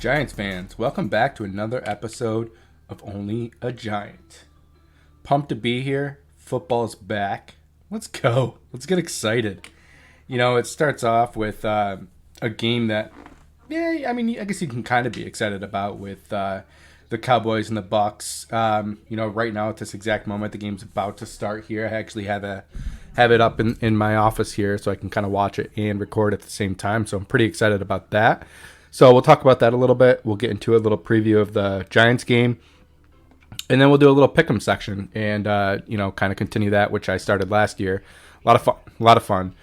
Giants fans, welcome back to another episode of Only a Giant. Pumped to be here. Football's back. Let's go. Let's get excited. It starts off with a game that, I guess you can kind of be excited about with the Cowboys and the Bucks. Right now at this exact moment, the game's about to start here. I actually have it up in my office here so I can kind of watch it and record at the same time. So I'm pretty excited about that. So we'll talk about that a little bit. We'll get into a little preview of the Giants game. And then we'll do a little pick'em section and, kind of continue that, which I started last year. A lot of fun.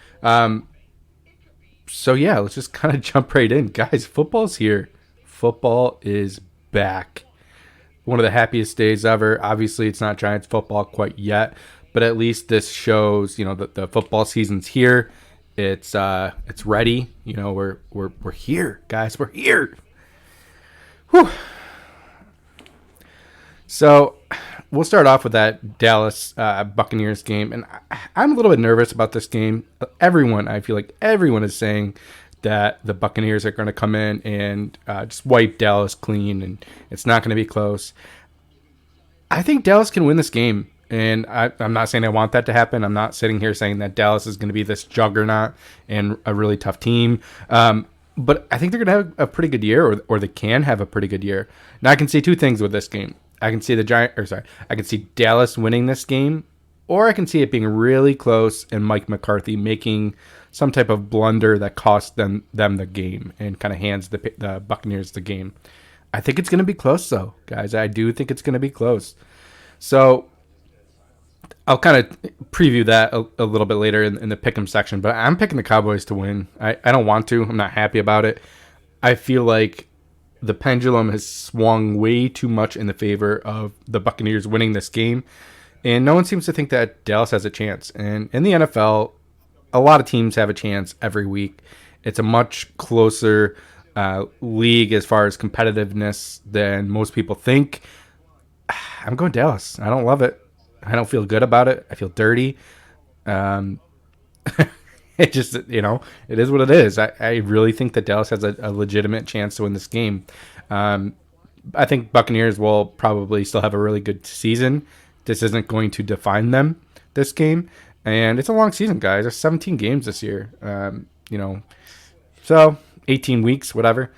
Let's just kind of jump right in. Guys, football's here. Football is back. One of the happiest days ever. Obviously, it's not Giants football quite yet, but at least this shows, that the football season's here. It's ready. We're here, guys. We're here. Whew. So we'll start off with that Dallas Buccaneers game, and I'm a little bit nervous about this game. I feel like everyone is saying that the Buccaneers are going to come in and just wipe Dallas clean, and it's not going to be close. I think Dallas can win this game. And I'm not saying I want that to happen. I'm not sitting here saying that Dallas is going to be this juggernaut and a really tough team. But I think they're going to have a pretty good year, or they can have a pretty good year. Now I can see two things with this game. I can see I can see Dallas winning this game, or I can see it being really close and Mike McCarthy making some type of blunder that costs them the game and kind of hands the Buccaneers the game. I think it's going to be close, though, guys. I do think it's going to be close. So I'll kind of preview that a little bit later in the pick'em section, but I'm picking the Cowboys to win. I don't want to. I'm not happy about it. I feel like the pendulum has swung way too much in the favor of the Buccaneers winning this game, and no one seems to think that Dallas has a chance. And in the NFL, a lot of teams have a chance every week. It's a much closer league as far as competitiveness than most people think. I'm going Dallas. I don't love it. I don't feel good about it. I feel dirty. It just, it is what it is. I really think that Dallas has a legitimate chance to win this game. I think Buccaneers will probably still have a really good season. This isn't going to define them, this game. And it's a long season, guys. There's 17 games this year. So 18 weeks, whatever.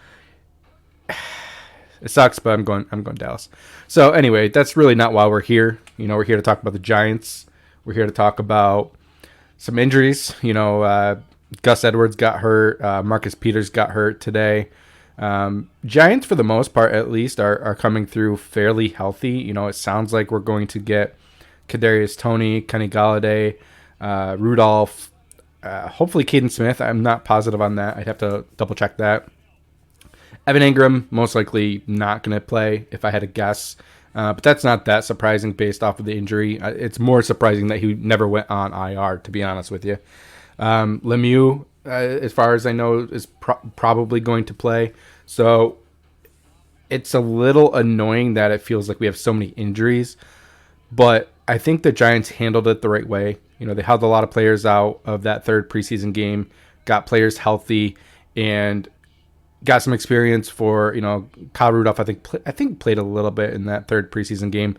It sucks, but I'm going Dallas. So anyway, that's really not why we're here. We're here to talk about the Giants. We're here to talk about some injuries. Gus Edwards got hurt. Marcus Peters got hurt today. Giants, for the most part, at least, are coming through fairly healthy. It sounds like we're going to get Kadarius Toney, Kenny Golladay, Rudolph, hopefully Caden Smith. I'm not positive on that. I'd have to double check that. Evan Ingram, most likely not going to play, if I had to guess. But that's not that surprising based off of the injury. It's more surprising that he never went on IR, to be honest with you. Lemieux, as far as I know, is probably going to play. So it's a little annoying that it feels like we have so many injuries. But I think the Giants handled it the right way. They held a lot of players out of that third preseason game, got players healthy, and got some experience for, Kyle Rudolph, I think played a little bit in that third preseason game.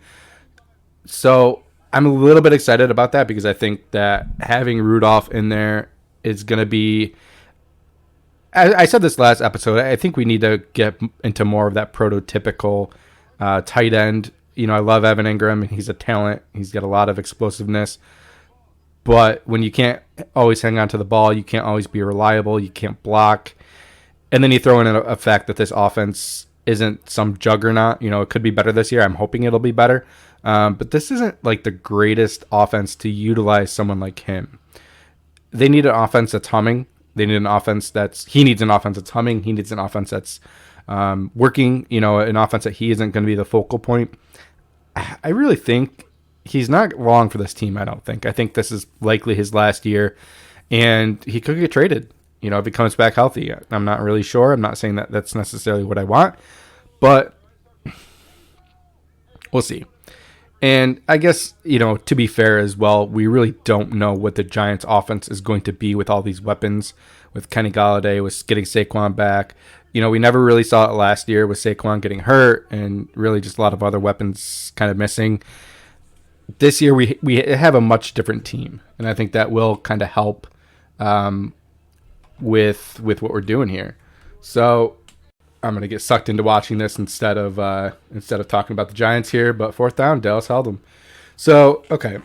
So I'm a little bit excited about that because I think that having Rudolph in there is going to be, I said this last episode, I think we need to get into more of that prototypical tight end. I love Evan Ingram, and he's a talent. He's got a lot of explosiveness. But when you can't always hang on to the ball, you can't always be reliable, you can't block. And then you throw in a fact that this offense isn't some juggernaut. It could be better this year. I'm hoping it'll be better. But this isn't like the greatest offense to utilize someone like him. They need an offense that's humming. He needs an offense that's humming. He needs an offense that's working, an offense that he isn't going to be the focal point. I really think he's not long for this team, I don't think. I think this is likely his last year, and he could get traded. If he comes back healthy. I'm not really sure. I'm not saying that that's necessarily what I want, but we'll see. And I guess, to be fair as well, we really don't know what the Giants offense is going to be with all these weapons, with Kenny Golladay, with getting Saquon back, We never really saw it last year with Saquon getting hurt and really just a lot of other weapons kind of missing. This year we have a much different team, and I think that will kind of help with what we're doing here. So I'm gonna get sucked into watching this instead of talking about the Giants here. But fourth down, Dallas held them. So okay,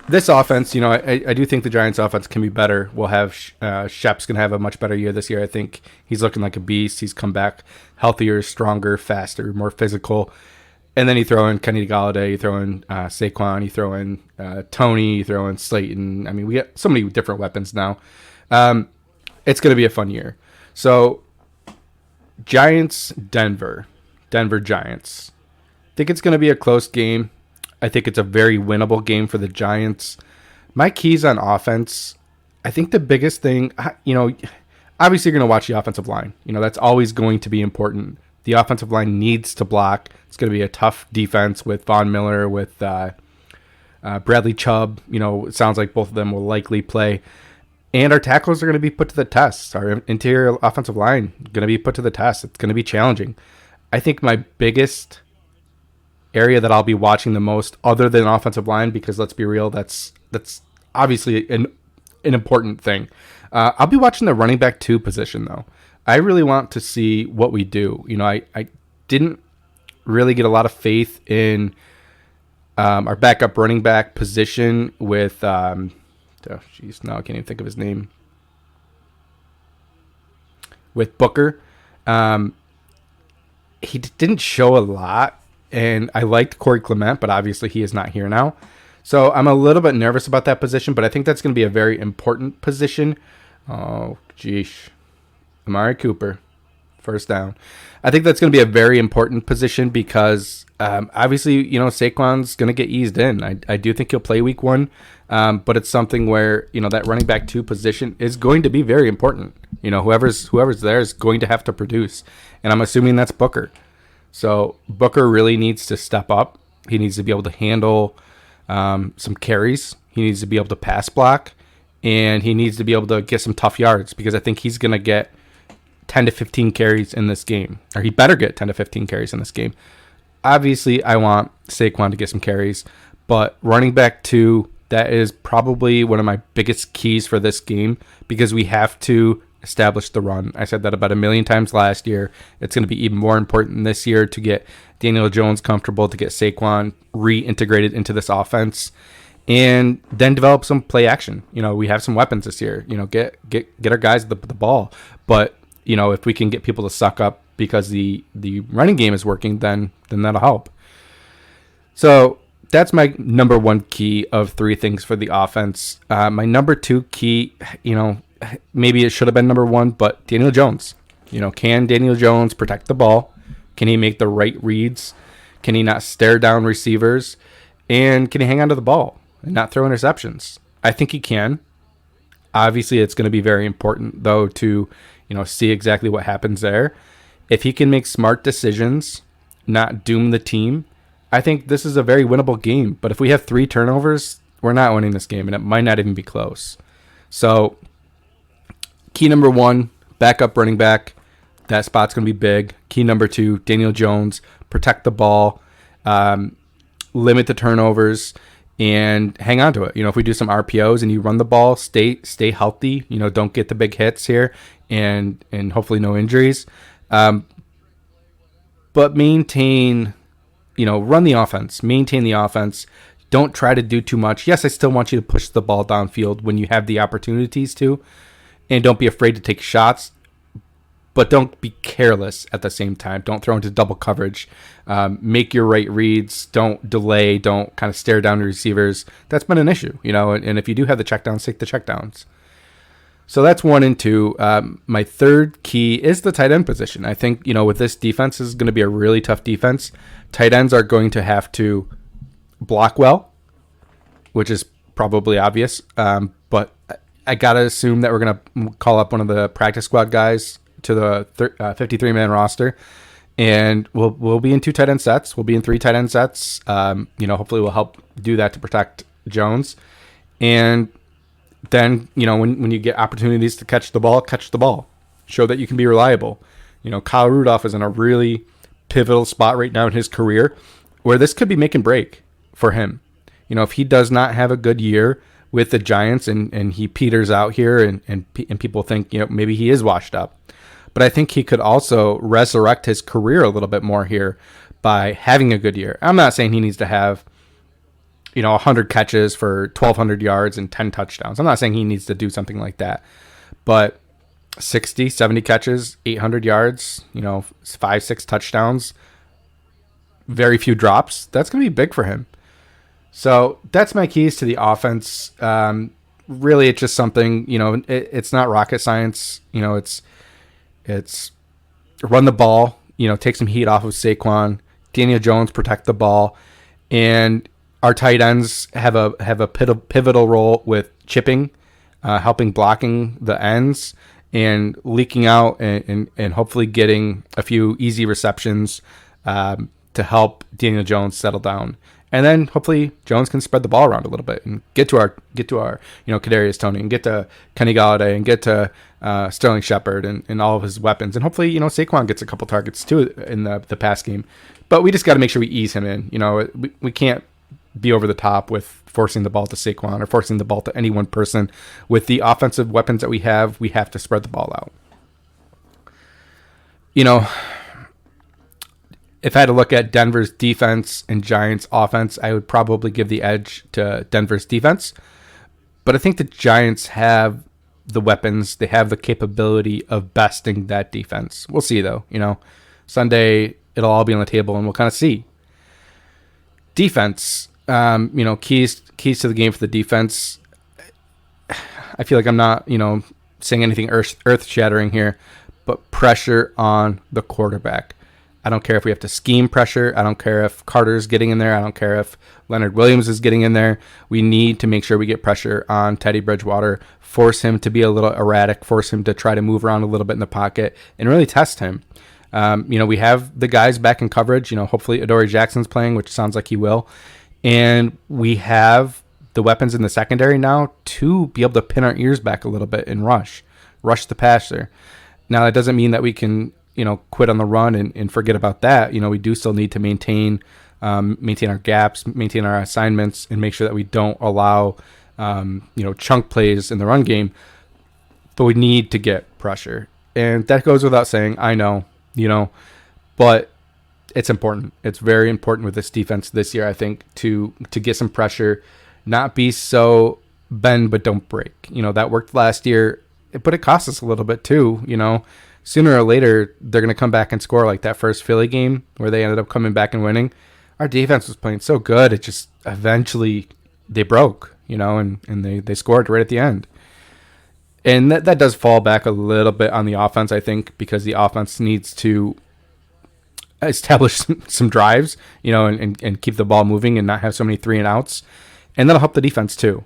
this offense, I do think the Giants' offense can be better. We'll have Shep's gonna have a much better year this year. I think he's looking like a beast. He's come back healthier, stronger, faster, more physical. And then you throw in Kenny Golladay, you throw in Saquon, you throw in Tony, you throw in Slayton. I mean, we got so many different weapons now. It's going to be a fun year. So, Giants, Denver Giants. I think it's going to be a close game. I think it's a very winnable game for the Giants. My keys on offense, I think the biggest thing, obviously you're going to watch the offensive line. That's always going to be important. The offensive line needs to block. It's going to be a tough defense with Von Miller, with Bradley Chubb. It sounds like both of them will likely play. And our tackles are going to be put to the test. Our interior offensive line is going to be put to the test. It's going to be challenging. I think my biggest area that I'll be watching the most, other than offensive line, because let's be real, that's obviously an important thing. I'll be watching the running back 2 position, though. I really want to see what we do. I didn't really get a lot of faith in our backup running back position with, now I can't even think of his name. With Booker. He didn't show a lot, and I liked Corey Clement, but obviously he is not here now. So I'm a little bit nervous about that position, but I think that's going to be a very important position. Oh, geesh. Amari Cooper, first down. I think that's going to be a very important position because obviously, Saquon's going to get eased in. I do think he'll play week 1, but it's something where, that running back 2 position is going to be very important. Whoever's there is going to have to produce, and I'm assuming that's Booker. So Booker really needs to step up. He needs to be able to handle some carries. He needs to be able to pass block, and he needs to be able to get some tough yards because I think he's going to get 10 to 15 carries in this game, or he better get 10 to 15 carries in this game. Obviously, I want Saquon to get some carries, but running back 2, that is probably one of my biggest keys for this game because we have to establish the run. I said that about a million times last year. It's going to be even more important this year to get Daniel Jones comfortable, to get Saquon reintegrated into this offense, and then develop some play action. We have some weapons this year. Get our guys the ball, but if we can get people to suck up because the running game is working, then that'll help. So that's my number 1 key of 3 things for the offense. My number 2 key, maybe it should have been number 1, but Daniel Jones. Can Daniel Jones protect the ball? Can he make the right reads? Can he not stare down receivers? And can he hang on to the ball and not throw interceptions? I think he can. Obviously, it's going to be very important, though, to see exactly what happens there. If he can make smart decisions, not doom the team, I think this is a very winnable game. But if we have 3 turnovers, we're not winning this game, and it might not even be close. So, key number 1, backup running back. That spot's going to be big. Key number 2, Daniel Jones, protect the ball, limit the turnovers, and hang on to it. If we do some RPOs and you run the ball, stay healthy. Don't get the big hits here, and hopefully no injuries. But maintain, run the offense. Maintain the offense. Don't try to do too much. Yes, I still want you to push the ball downfield when you have the opportunities to, and don't be afraid to take shots. But don't be careless at the same time. Don't throw into double coverage. Make your right reads. Don't delay. Don't kind of stare down the receivers. That's been an issue, and if you do have the checkdowns, take the checkdowns. So that's 1 and 2. My third key is the tight end position. I think, with this defense, this is going to be a really tough defense. Tight ends are going to have to block well, which is probably obvious. But I got to assume that we're going to call up one of the practice squad guys to the 53-man roster, and we'll be in 2 tight end sets. We'll be in 3 tight end sets. Hopefully we'll help do that to protect Jones. And then, when you get opportunities to catch the ball. Show that you can be reliable. Kyle Rudolph is in a really pivotal spot right now in his career where this could be make and break for him. If he does not have a good year with the Giants and he peters out here and people think, maybe he is washed up. But I think he could also resurrect his career a little bit more here by having a good year. I'm not saying he needs to have 100 catches for 1,200 yards and 10 touchdowns. I'm not saying he needs to do something like that. But 60, 70 catches, 800 yards, 5-6 touchdowns, very few drops. That's going to be big for him. So that's my keys to the offense. Really, it's just something, it's not rocket science. It's run the ball, take some heat off of Saquon, Daniel Jones, protect the ball, and our tight ends have a pivotal role with chipping, helping blocking the ends, and leaking out and hopefully getting a few easy receptions to help Daniel Jones settle down. And then hopefully Jones can spread the ball around a little bit and get to our Kadarius Toney and get to Kenny Galladay and get to Sterling Shepard and all of his weapons. And hopefully, Saquon gets a couple targets too in the pass game. But we just got to make sure we ease him in. We can't be over the top with forcing the ball to Saquon or forcing the ball to any one person. With the offensive weapons that we have to spread the ball out. If I had to look at Denver's defense and Giants' offense, I would probably give the edge to Denver's defense. But I think the Giants have the weapons. They have the capability of besting that defense. We'll see, though. Sunday, it'll all be on the table, and we'll kind of see. Defense, keys to the game for the defense. I feel like I'm not, saying anything earth-shattering here, but pressure on the quarterback. I don't care if we have to scheme pressure. I don't care if Carter's getting in there. I don't care if Leonard Williams is getting in there. We need to make sure we get pressure on Teddy Bridgewater, force him to be a little erratic, force him to try to move around a little bit in the pocket, and really test him. We have the guys back in coverage. Hopefully Adoree Jackson's playing, which sounds like he will. And we have the weapons in the secondary now to be able to pin our ears back a little bit and rush the passer. Now, that doesn't mean that we can quit on the run and forget about that. We do still need to maintain our gaps, maintain our assignments, and make sure that we don't allow, chunk plays in the run game. But we need to get pressure. And that goes without saying, I know, but it's important. It's very important with this defense this year, I think, to get some pressure, not be so bend but don't break. That worked last year, but it cost us a little bit too, Sooner or later, they're going to come back and score like that first Philly game where they ended up coming back and winning. Our defense was playing so good, it just eventually they broke, and they scored right at the end. And that does fall back a little bit on the offense, I think, because the offense needs to establish some drives, and keep the ball moving and not have so many 3-and-outs. And that'll help the defense too.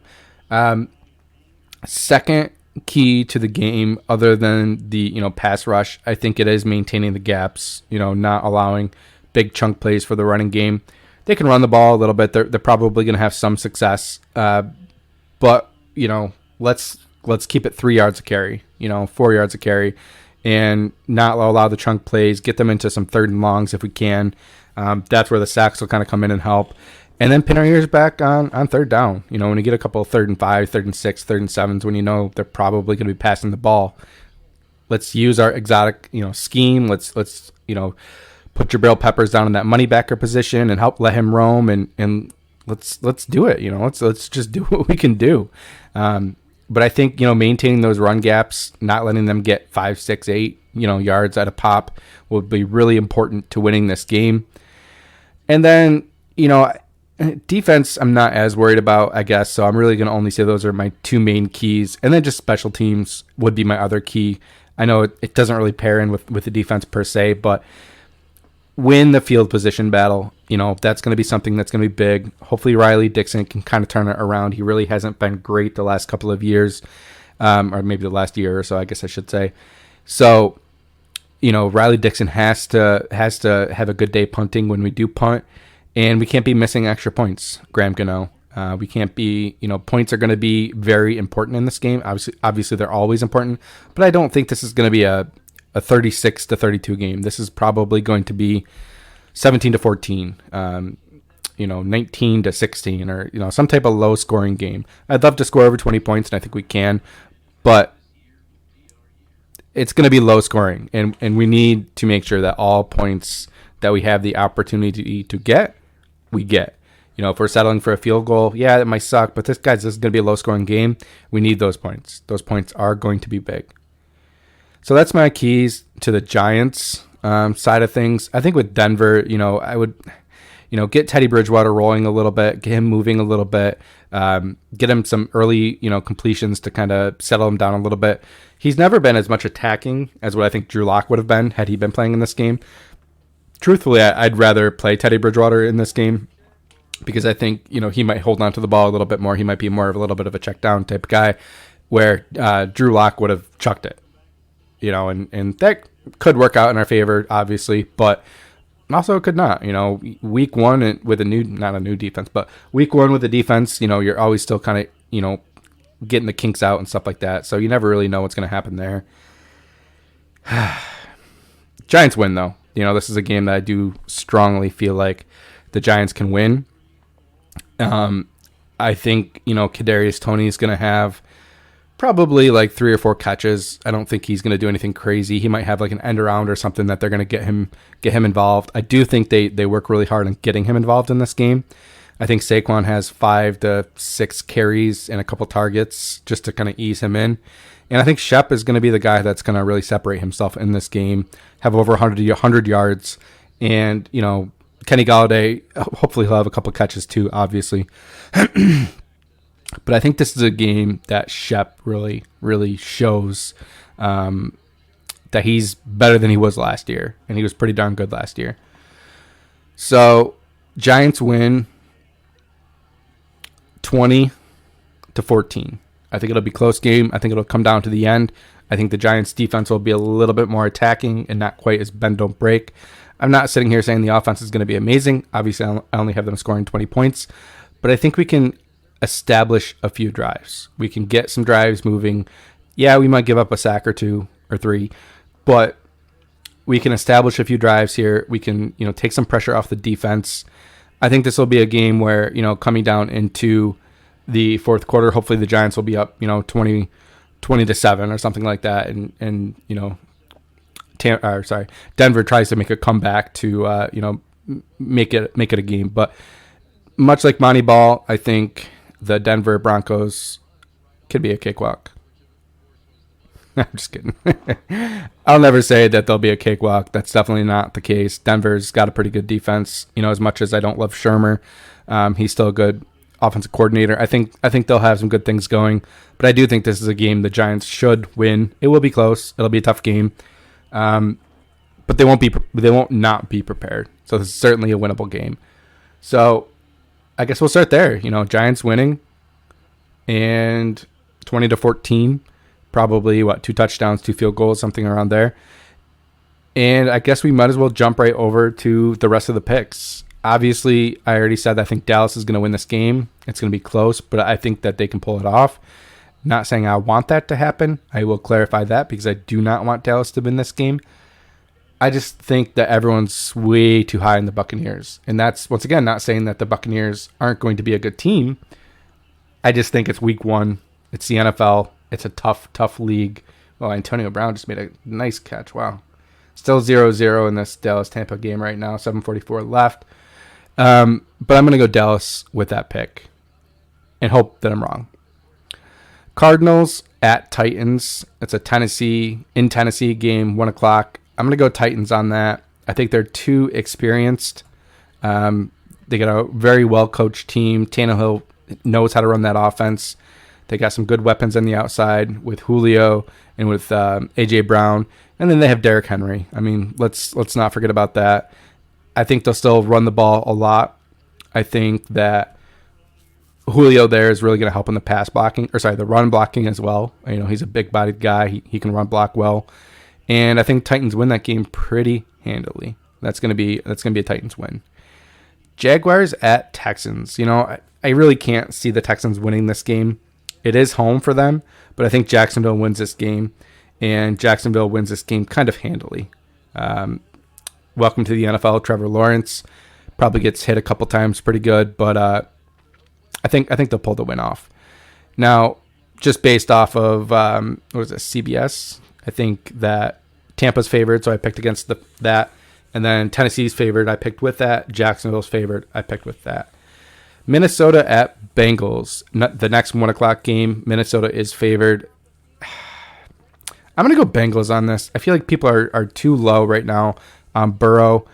Second key to the game, other than the pass rush, I think it is maintaining the gaps, not allowing big chunk plays for the running game. They can run the ball a little bit. They're probably going to have some success, but let's keep it 3 yards a carry, 4 yards a carry, and not allow the chunk plays. Get them into some 3rd and longs if we can. That's where the sacks will kind of come in and help. And then pin our ears back on 3rd down. When you get a couple of 3rd and 5, 3rd and 6, 3rd and 7s, when they're probably going to be passing the ball, let's use our exotic, scheme. Let's put Jabril Peppers down in that money backer position and help let him roam and let's do it. Let's just do what we can do. But I think maintaining those run gaps, not letting them get 5, 6, 8 yards at a pop will be really important to winning this game. And then defense, I'm not as worried about, I guess. So I'm really going to only say those are my 2 main keys. And then just special teams would be my other key. I know it doesn't really pair in with the defense per se, but win the field position battle. That's going to be something that's going to be big. Hopefully Riley Dixon can kind of turn it around. He really hasn't been great the last couple of years, or maybe the last year or so, I guess I should say. So, Riley Dixon has to have a good day punting when we do punt. And we can't be missing extra points, Graham Gano. We can't be, points are going to be very important in this game. Obviously, they're always important. But I don't think this is going to be a a 36-32 game. This is probably going to be 17-14, 19-16, or some type of low scoring game. I'd love to score over 20 points, and I think we can, but it's going to be low scoring, and we need to make sure that all points that we have the opportunity to get, we get. If we're settling for a field goal, yeah, it might suck, but this is going to be a low scoring game. We need those points. Those points are going to be big. So that's my keys to the Giants side of things. I think with Denver, I would, get Teddy Bridgewater rolling a little bit, get him moving a little bit, get him some early, completions to kind of settle him down a little bit. He's never been as much attacking as what I think Drew Lock would have been had he been playing in this game. Truthfully, I'd rather play Teddy Bridgewater in this game, because I think, he might hold on to the ball a little bit more. He might be more of a little bit of a check down type guy, where Drew Lock would have chucked it, and that could work out in our favor, obviously, but also it could not. Week one with not a new defense, but week one with the defense, you're always still kind of, getting the kinks out and stuff like that. So you never really know what's going to happen there. Giants win, though. This is a game that I do strongly feel like the Giants can win. I think, Kadarius Toney is going to have probably like 3 or 4 catches. I don't think he's going to do anything crazy. He might have like an end around or something that they're going to get him involved. I do think they work really hard on getting him involved in this game. I think Saquon has 5 to 6 carries and a couple targets just to kind of ease him in. And I think Shep is going to be the guy that's going to really separate himself in this game, have over 100 yards. And, Kenny Golladay, hopefully he'll have a couple catches too, obviously. But I think this is a game that Shep really, really shows that he's better than he was last year. And he was pretty darn good last year. So, Giants win 20-14. I think it'll be a close game. I think it'll come down to the end. I think the Giants defense will be a little bit more attacking and not quite as bend don't break. I'm not sitting here saying the offense is going to be amazing. Obviously, I only have them scoring 20 points. But I think we can establish a few drives. We can get some drives moving. Yeah, we might give up a sack or 2 or 3. But we can establish a few drives here. We can, take some pressure off the defense. I think this will be a game where, coming down into the fourth quarter, hopefully the Giants will be up, 20-7 or something like that. And Denver tries to make a comeback to, make it a game. But much like Moneyball, I think the Denver Broncos could be a cakewalk. I'm just kidding. I'll never say that they'll be a cakewalk. That's definitely not the case. Denver's got a pretty good defense. As much as I don't love Shermer, he's still a good offensive coordinator. I think they'll have some good things going. But I do think this is a game the Giants should win. It will be close. It'll be a tough game. But they won't not be prepared. So this is certainly a winnable game. So I guess we'll start there. Giants winning and 20-14. Probably 2 touchdowns, 2 field goals, something around there. And I guess we might as well jump right over to the rest of the picks. Obviously, I already said that I think Dallas is going to win this game. It's going to be close, but I think that they can pull it off. Not saying I want that to happen. I will clarify that because I do not want Dallas to win this game. I just think that everyone's way too high in the Buccaneers. And that's, once again, not saying that the Buccaneers aren't going to be a good team. I just think it's week 1. It's the NFL. It's a tough league. Well, Antonio Brown just made a nice catch. Wow. Still 0-0 in this Dallas-Tampa game right now. 7:44 left. But I'm going to go Dallas with that pick and hope that I'm wrong. Cardinals at Titans. It's a Tennessee game, 1 o'clock. I'm going to go Titans on that. I think they're too experienced. They got a very well-coached team. Tannehill knows how to run that offense. They got some good weapons on the outside with Julio and with A.J. Brown. And then they have Derrick Henry. I mean, let's not forget about that. I think they'll still run the ball a lot. I think that Julio there is really going to help in the the run blocking as well. He's a big-bodied guy. He can run block well. And I think Titans win that game pretty handily. That's going to be a Titans win. Jaguars at Texans. I really can't see the Texans winning this game. It is home for them, but I think Jacksonville wins this game. and Jacksonville wins this game kind of handily. Welcome to the NFL, Trevor Lawrence. Probably gets hit a couple times pretty good, but I think they'll pull the win off. Now, just based off of, what was it, CBS? I think that Tampa's favored, so I picked against that. And then Tennessee's favored, I picked with that. Jacksonville's favored, I picked with that. Minnesota at Bengals. The next 1 o'clock game, Minnesota is favored. I'm going to go Bengals on this. I feel like people are too low right now on Burrow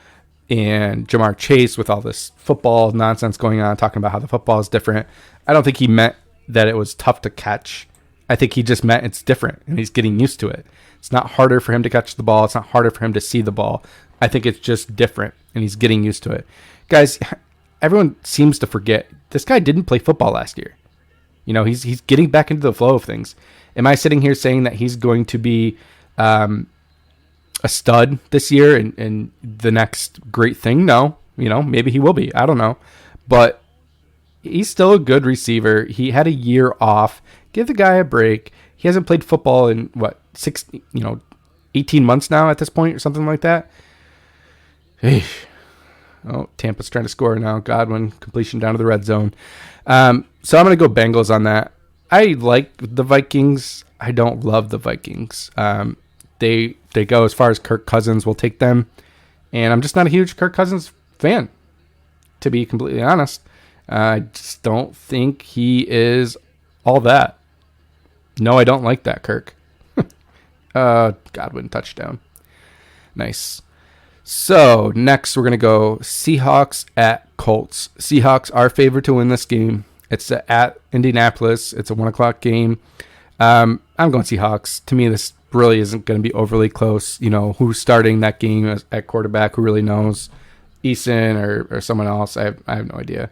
and Jamar Chase with all this football nonsense going on, talking about how the football is different. I don't think he meant that it was tough to catch. I think he just meant it's different, and he's getting used to it. It's not harder for him to catch the ball. It's not harder for him to see the ball. I think it's just different, and he's getting used to it. Guys, everyone seems to forget this guy didn't play football last year. You know, he's getting back into the flow of things. Am I sitting here saying that he's going to be a stud this year and the next great thing? No. You know, maybe he will be. I don't know. But he's still a good receiver. He had a year off. Give the guy a break. He hasn't played football in, 18 months now at this point or something like that. Oh, Tampa's trying to score now. Godwin, completion down to the red zone. So I'm going to go Bengals on that. I like the Vikings. I don't love the Vikings. They go as far as Kirk Cousins will take them. And I'm just not a huge Kirk Cousins fan, to be completely honest. I just don't think he is all that. No, I don't like that, Kirk. Godwin, touchdown. Nice. So, next we're going to go Seahawks at Colts. Seahawks are favored to win this game. It's at Indianapolis. It's a 1 o'clock game. I'm going Seahawks. To me, this really isn't going to be overly close. You know, who's starting that game at quarterback? Who really knows? Eason or someone else? I have no idea.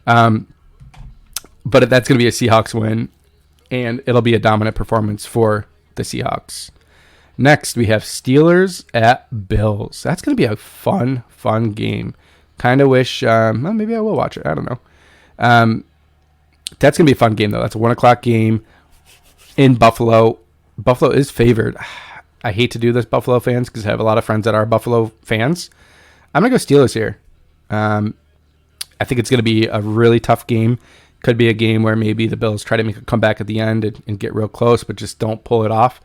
But that's going to be a Seahawks win, and it'll be a dominant performance for the Seahawks. Next, we have Steelers at Bills. That's going to be a fun game. Kind of wish, maybe I will watch it. I don't know. That's going to be a fun game, though. That's a 1 o'clock game in Buffalo. Buffalo is favored. I hate to do this, Buffalo fans, because I have a lot of friends that are Buffalo fans. I'm going to go Steelers here. I think it's going to be a really tough game. Could be a game where maybe the Bills try to make a comeback at the end and get real close, but just don't pull it off.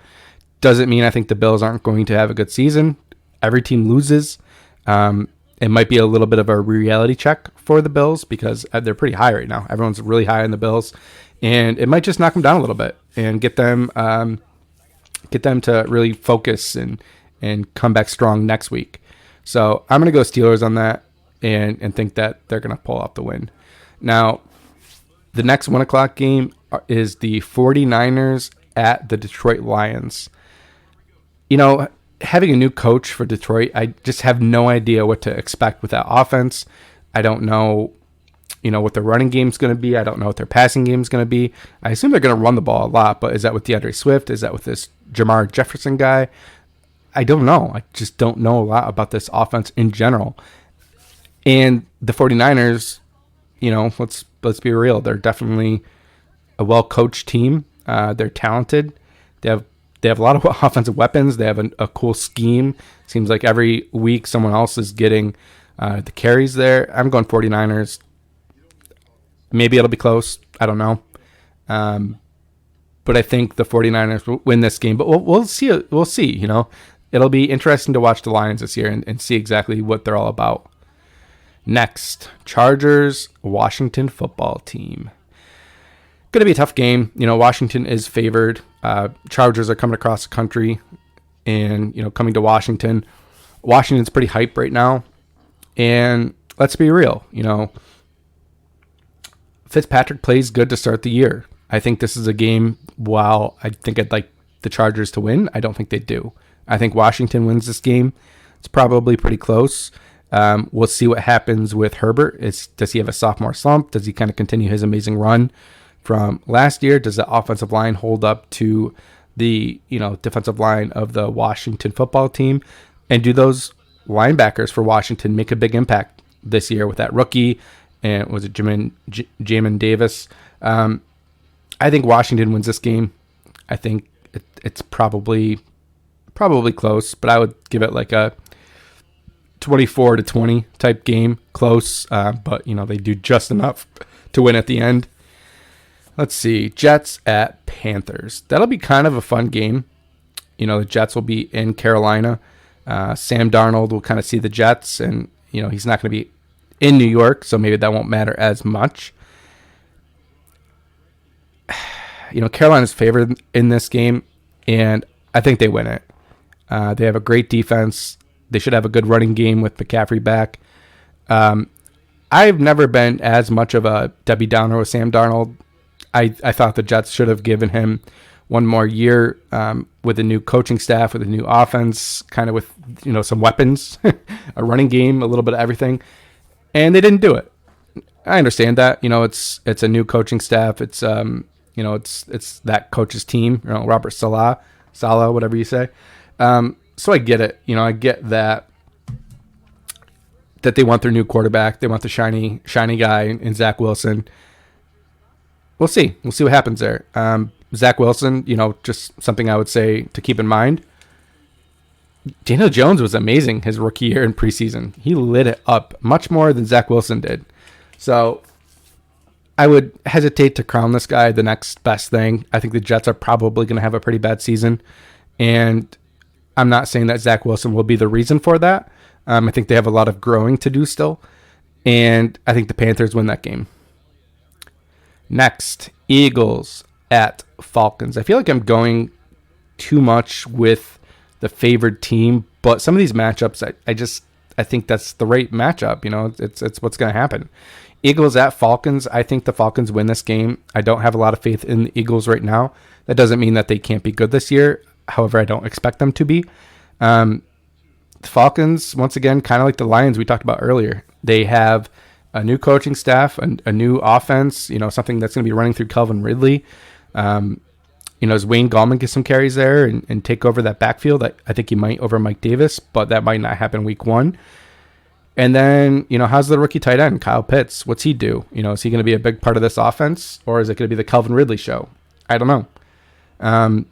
Doesn't mean I think the Bills aren't going to have a good season. Every team loses. It might be a little bit of a reality check for the Bills because they're pretty high right now. Everyone's really high on the Bills, and it might just knock them down a little bit and get them to really focus and come back strong next week. So I'm going to go Steelers on that and think that they're going to pull off the win. Now, the next 1 o'clock game is the 49ers at the Detroit Lions. You know, having a new coach for Detroit, I just have no idea what to expect with that offense. I don't know, what their running game is going to be. I don't know what their passing game is going to be. I assume they're going to run the ball a lot, but is that with DeAndre Swift? Is that with this Jamar Jefferson guy? I don't know. I just don't know a lot about this offense in general. And the 49ers, let's be real. They're definitely a well-coached team. They're talented. They have a lot of offensive weapons. They have a cool scheme. Seems like every week someone else is getting the carries there. I'm going 49ers. Maybe it'll be close. I don't know. But I think the 49ers will win this game. But we'll see. We'll see. It'll be interesting to watch the Lions this year and see exactly what they're all about. Next, Chargers, Washington football team. Going to be a tough game. Washington is favored. Chargers are coming across the country and, coming to Washington. Washington's pretty hyped right now. And let's be real, Fitzpatrick plays good to start the year. I think this is a game, while I think I'd like the Chargers to win, I don't think they do. I think Washington wins this game. It's probably pretty close. We'll see what happens with Herbert. Does he have a sophomore slump? Does he kind of continue his amazing run from last year? Does the offensive line hold up to the defensive line of the Washington football team? And do those linebackers for Washington make a big impact this year with that rookie? And was it Jamin Davis? I think Washington wins this game. I think it's probably close, but I would give it like a 24-20 type game, close. But they do just enough to win at the end. Let's see, Jets at Panthers. That'll be kind of a fun game. The Jets will be in Carolina. Sam Darnold will kind of see the Jets, and he's not going to be in New York, so maybe that won't matter as much. Carolina's favored in this game, and I think they win it. They have a great defense. They should have a good running game with McCaffrey back. I've never been as much of a Debbie Downer with Sam Darnold. I thought the Jets should have given him one more year with a new coaching staff, with a new offense, kind of with some weapons, a running game, a little bit of everything, and they didn't do it. I understand that. It's a new coaching staff. It's it's that coach's team. Robert Saleh, whatever you say. So I get it. I get that they want their new quarterback. They want the shiny guy in Zach Wilson. We'll see. We'll see what happens there. Zach Wilson, just something I would say to keep in mind. Daniel Jones was amazing his rookie year in preseason. He lit it up much more than Zach Wilson did. So I would hesitate to crown this guy the next best thing. I think the Jets are probably going to have a pretty bad season. And I'm not saying that Zach Wilson will be the reason for that. I think they have a lot of growing to do still. And I think the Panthers win that game. Next, Eagles at Falcons. I feel like I'm going too much with the favored team, but some of these matchups, I think that's the right matchup. It's what's going to happen. Eagles at Falcons. I think the Falcons win this game. I don't have a lot of faith in the Eagles right now. That doesn't mean that they can't be good this year. However, I don't expect them to be. The Falcons, once again, kind of like the Lions we talked about earlier. They have a new coaching staff, a new offense, something that's going to be running through Calvin Ridley. As Wayne Gallman gets some carries there and take over that backfield, I think he might over Mike Davis, but that might not happen week one. And then, how's the rookie tight end, Kyle Pitts? What's he do? Is he going to be a big part of this offense, or is it going to be the Calvin Ridley show? I don't know.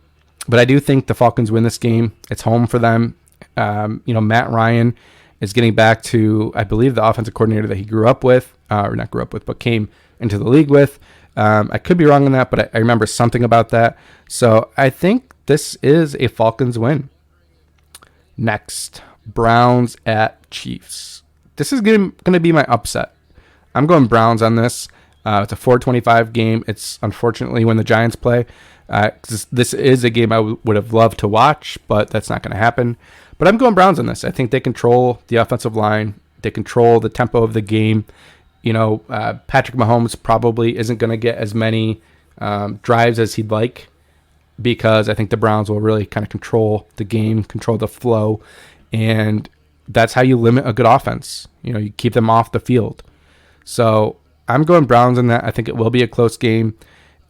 But I do think the Falcons win this game. It's home for them. Matt Ryan is getting back to, I believe, the offensive coordinator that he grew up with, or not grew up with, but came into the league with. I could be wrong on that, but I remember something about that. So I think this is a Falcons win. Next, Browns at Chiefs. This is going to be my upset. I'm going Browns on this. It's a 4:25 game. It's unfortunately when the Giants play. This is a game I would have loved to watch, but that's not going to happen. But I'm going Browns on this. I think they control the offensive line. They control the tempo of the game. Patrick Mahomes probably isn't going to get as many drives as he'd like, because I think the Browns will really kind of control the game, control the flow, and that's how you limit a good offense. You keep them off the field. So I'm going Browns in that. I think it will be a close game.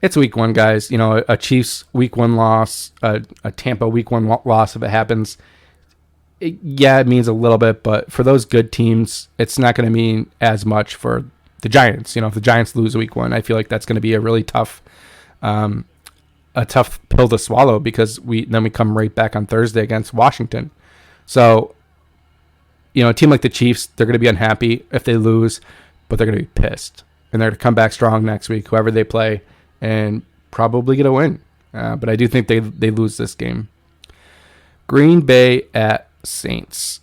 It's week one, guys. A Chiefs week one loss, a Tampa week one loss if it happens. It means a little bit, but for those good teams, it's not going to mean as much for the Giants. If the Giants lose week one, I feel like that's going to be a really tough, a tough pill to swallow, because we come right back on Thursday against Washington. So, a team like the Chiefs, they're going to be unhappy if they lose, but they're going to be pissed, and they're going to come back strong next week, whoever they play, and probably get a win. But I do think they lose this game. Green Bay at Saints.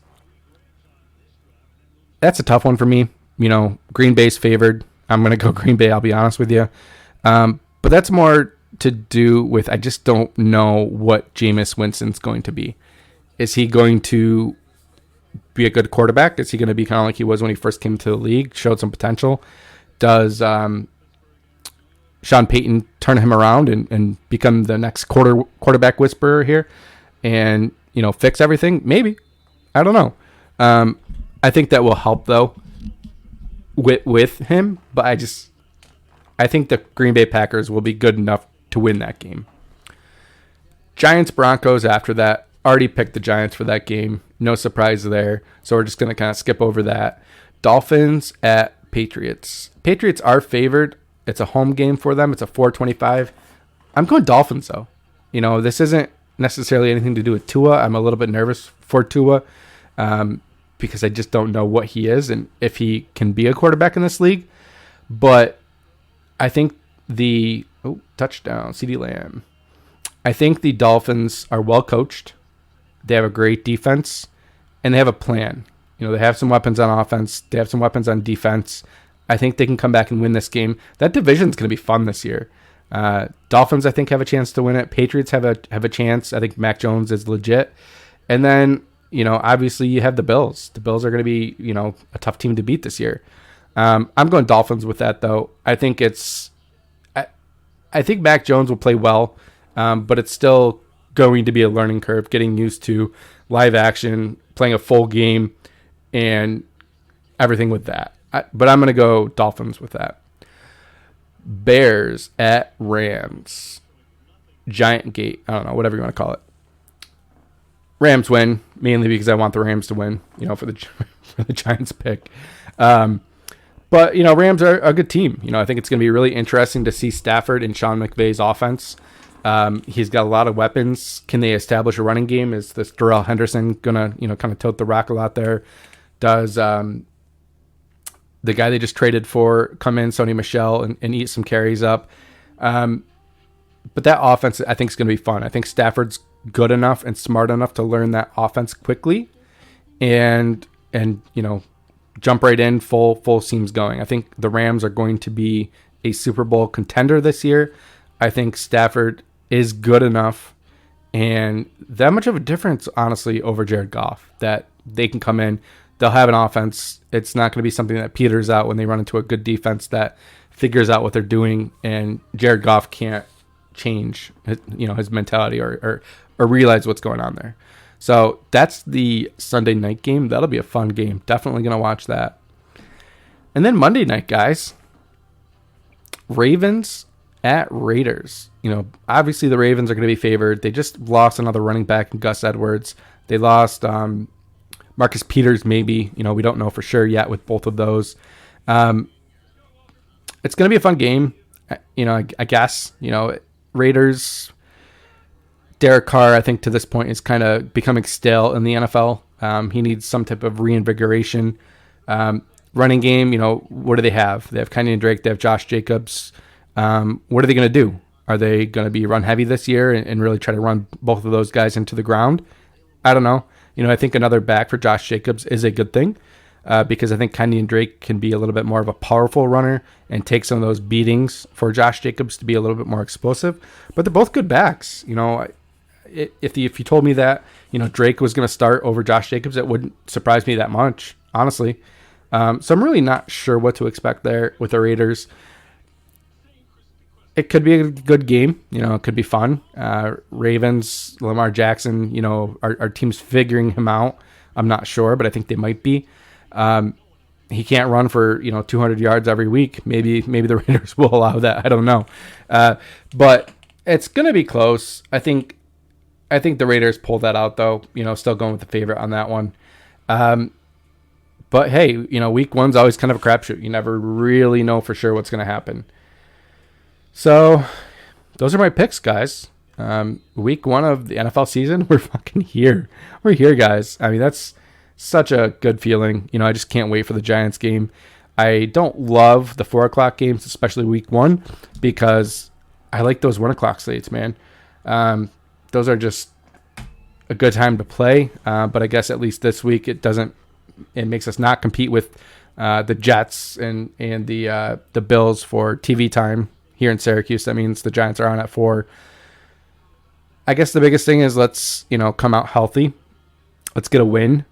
That's a tough one for me. Green Bay's favored. I'm going to go Green Bay, I'll be honest with you. But that's more to do with, I just don't know what Jameis Winston's going to be. Is he going to be a good quarterback? Is he going to be kind of like he was when he first came to the league, showed some potential? Does Sean Payton turn him around and become the next quarterback whisperer here and, fix everything? Maybe. I don't know. I think that will help, though, with him. But I think the Green Bay Packers will be good enough to win that game. Giants Broncos after that. Already picked the Giants for that game. No surprise there. So we're just going to kind of skip over that. Dolphins at Patriots. Patriots are favored. It's a home game for them. It's a 4:25. I'm going Dolphins, though. This isn't necessarily anything to do with Tua. I'm a little bit nervous for Tua because I just don't know what he is and if he can be a quarterback in this league. But I think touchdown, CeeDee Lamb. I think the Dolphins are well coached. They have a great defense, and they have a plan. They have some weapons on offense. They have some weapons on defense. I think they can come back and win this game. That division's going to be fun this year. Dolphins, I think, have a chance to win it. Patriots have a chance. I think Mac Jones is legit. And then, obviously you have the Bills. The Bills are going to be, a tough team to beat this year. I'm going Dolphins with that, though. I think I think Mac Jones will play well, but it's still going to be a learning curve, getting used to live action, playing a full game, and everything with that. But I'm going to go Dolphins with that. Bears at Rams. Giant gate. I don't know, whatever you want to call it. Rams win, mainly because I want the Rams to win, for the Giants pick. But, Rams are a good team. I think it's going to be really interesting to see Stafford and Sean McVay's offense. He's got a lot of weapons. Can they establish a running game? Is this Darrell Henderson going to, kind of tote the rock a lot there? Does the guy they just traded for come in, Sony Michel, and eat some carries up? But that offense, I think, is going to be fun. I think Stafford's good enough and smart enough to learn that offense quickly and jump right in, full seams going. I think the Rams are going to be a Super Bowl contender this year. I think Stafford is good enough and that much of a difference, honestly, over Jared Goff, that they can come in, they'll have an offense. It's not going to be something that peters out when they run into a good defense that figures out what they're doing, and Jared Goff can't change his mentality or realize what's going on there. So that's the Sunday night game. That'll be a fun game. Definitely going to watch that. And then Monday night, guys. Ravens at Raiders. Obviously the Ravens are going to be favored. They just lost another running back in Gus Edwards. They lost Marcus Peters, maybe. We don't know for sure yet with both of those. It's going to be a fun game. I guess. Raiders... Derek Carr, I think to this point, is kind of becoming stale in the NFL. He needs some type of reinvigoration. Running game, what do they have? They have Kenyon Drake. They have Josh Jacobs. What are they going to do? Are they going to be run heavy this year and really try to run both of those guys into the ground? I don't know. I think another back for Josh Jacobs is a good thing because I think Kenyon Drake can be a little bit more of a powerful runner and take some of those beatings for Josh Jacobs to be a little bit more explosive. But they're both good backs. If you told me that Drake was going to start over Josh Jacobs, it wouldn't surprise me that much, honestly. So I'm really not sure what to expect there with the Raiders. It could be a good game. It could be fun. Ravens, Lamar Jackson, our team's figuring him out. I'm not sure, but I think they might be. He can't run for 200 yards every week. Maybe the Raiders will allow that. I don't know. But it's going to be close. I think the Raiders pulled that out, though. Still going with the favorite on that one. But hey, week one's always kind of a crapshoot. You never really know for sure what's going to happen. So those are my picks, guys. Week one of the NFL season, we're fucking here. We're here, guys. I mean, that's such a good feeling. I just can't wait for the Giants game. I don't love the 4 o'clock games, especially week one, because I like those 1 o'clock slates, man. Those are just a good time to play. But I guess at least this week it makes us not compete with the Jets and the Bills for TV time here in Syracuse. That means the Giants are on at 4. I guess the biggest thing is let's come out healthy. Let's get a win.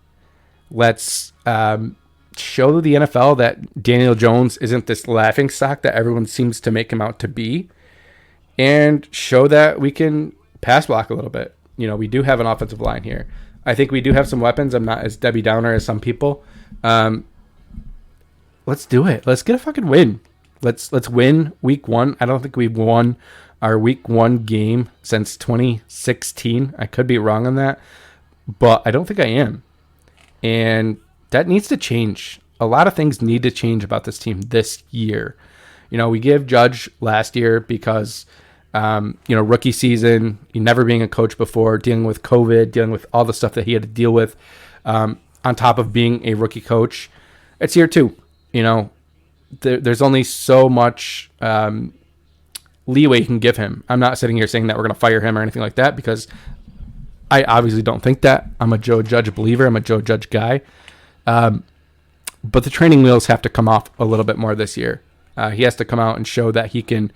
Let's show the NFL that Daniel Jones isn't this laughingstock that everyone seems to make him out to be, and show that we can pass block a little bit. We do have an offensive line here. I think we do have some weapons. I'm not as Debbie Downer as some people. Let's do it. Let's get a fucking win. Let's win week one. I don't think we've won our week one game since 2016. I could be wrong on that, but I don't think I am. And that needs to change. A lot of things need to change about this team this year. We gave Judge last year because Rookie season, never being a coach before, dealing with COVID, dealing with all the stuff that he had to deal with, on top of being a rookie coach. It's year 2. There's only so much leeway you can give him. I'm not sitting here saying that we're going to fire him or anything like that, because I obviously don't think that. I'm a Joe Judge believer. I'm a Joe Judge guy. But the training wheels have to come off a little bit more this year. He has to come out and show that he can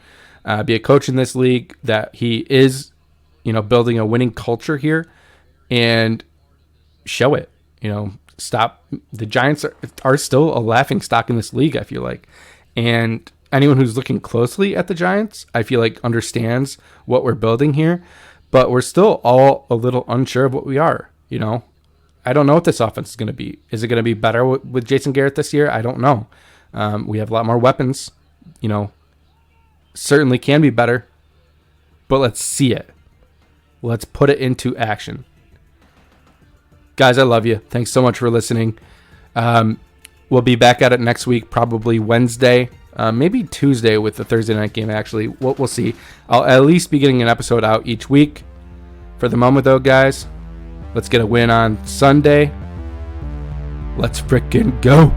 be a coach in this league, that he is, building a winning culture here, and show it. Stop. The Giants are still a laughing stock in this league, I feel like. And anyone who's looking closely at the Giants, I feel like understands what we're building here. But we're still all a little unsure of what we are, I don't know what this offense is going to be. Is it going to be better with Jason Garrett this year? I don't know. We have a lot more weapons, certainly can be better. But let's see it. Let's put it into action. Guys, I love you. Thanks so much for listening. We'll be back at it next week, probably Wednesday, maybe Tuesday with the Thursday night game, actually. We'll see. I'll at least be getting an episode out each week. For the moment, though, guys, let's get a win on Sunday. Let's frickin' go.